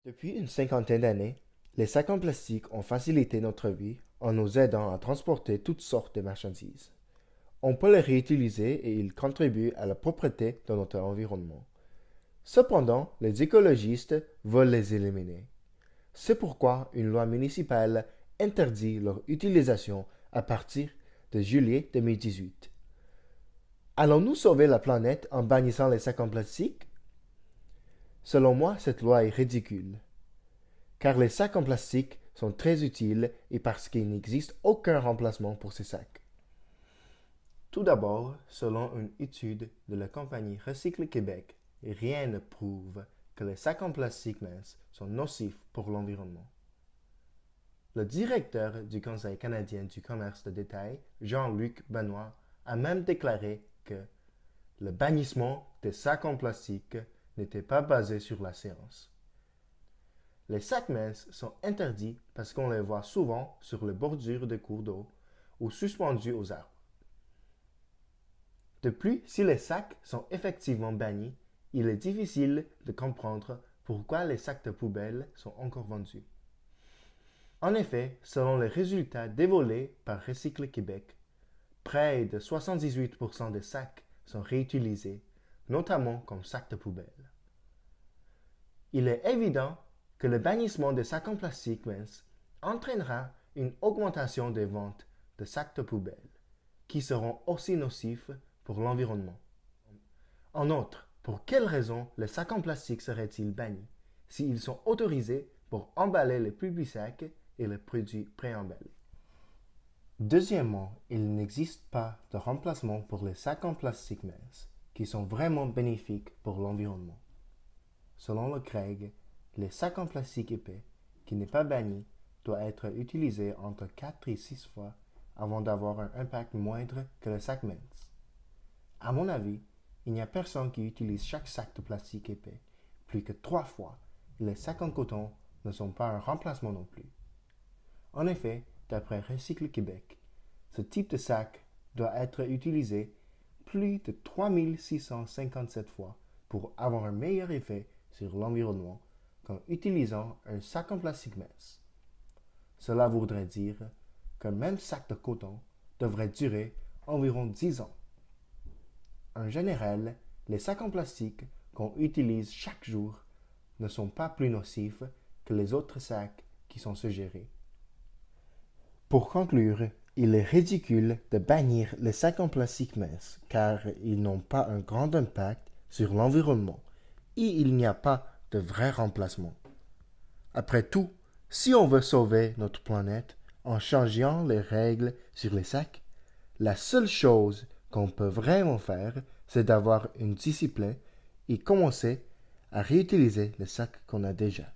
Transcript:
Depuis une cinquantaine d'années, les sacs en plastique ont facilité notre vie en nous aidant à transporter toutes sortes de marchandises. On peut les réutiliser et ils contribuent à la propreté de notre environnement. Cependant, les écologistes veulent les éliminer. C'est pourquoi une loi municipale interdit leur utilisation à partir de juillet 2018. Allons-nous sauver la planète en bannissant les sacs en plastique? Selon moi, cette loi est ridicule, car les sacs en plastique sont très utiles et parce qu'il n'existe aucun remplacement pour ces sacs. Tout d'abord, selon une étude de la compagnie Recycle Québec, rien ne prouve que les sacs en plastique mince sont nocifs pour l'environnement. Le directeur du Conseil canadien du commerce de détail, Jean-Luc Benoit, a même déclaré que le bannissement des sacs en plastique n'était pas basé sur la science. Les sacs minces sont interdits parce qu'on les voit souvent sur les bordures des cours d'eau ou suspendus aux arbres. De plus, si les sacs sont effectivement bannis, il est difficile de comprendre pourquoi les sacs de poubelle sont encore vendus. En effet, selon les résultats dévoilés par Recycle Québec, près de 78% des sacs sont réutilisés, notamment comme sacs de poubelle. Il est évident que le bannissement des sacs en plastique mince entraînera une augmentation des ventes de sacs de poubelle, qui seront aussi nocifs pour l'environnement. En outre, pour quelles raisons les sacs en plastique seraient-ils bannis s'ils sont autorisés pour emballer les publics sacs et les produits préemballés? Deuxièmement, il n'existe pas de remplacement pour les sacs en plastique mince, qui sont vraiment bénéfiques pour l'environnement. Selon le Craig, les sacs en plastique épais, qui n'est pas banni, doit être utilisé entre 4 et 6 fois avant d'avoir un impact moindre que le sac mince. À mon avis, il n'y a personne qui utilise chaque sac de plastique épais plus que 3 fois et les sacs en coton ne sont pas un remplacement non plus. En effet, d'après Recycle Québec, ce type de sac doit être utilisé plus de 3657 fois pour avoir un meilleur effet sur l'environnement qu'en utilisant un sac en plastique mince. Cela voudrait dire qu'un même sac de coton devrait durer environ 10 ans. En général, les sacs en plastique qu'on utilise chaque jour ne sont pas plus nocifs que les autres sacs qui sont suggérés. Pour conclure, il est ridicule de bannir les sacs en plastique mince car ils n'ont pas un grand impact sur l'environnement et il n'y a pas de vrai remplacement. Après tout, si on veut sauver notre planète en changeant les règles sur les sacs, la seule chose qu'on peut vraiment faire, c'est d'avoir une discipline et commencer à réutiliser les sacs qu'on a déjà.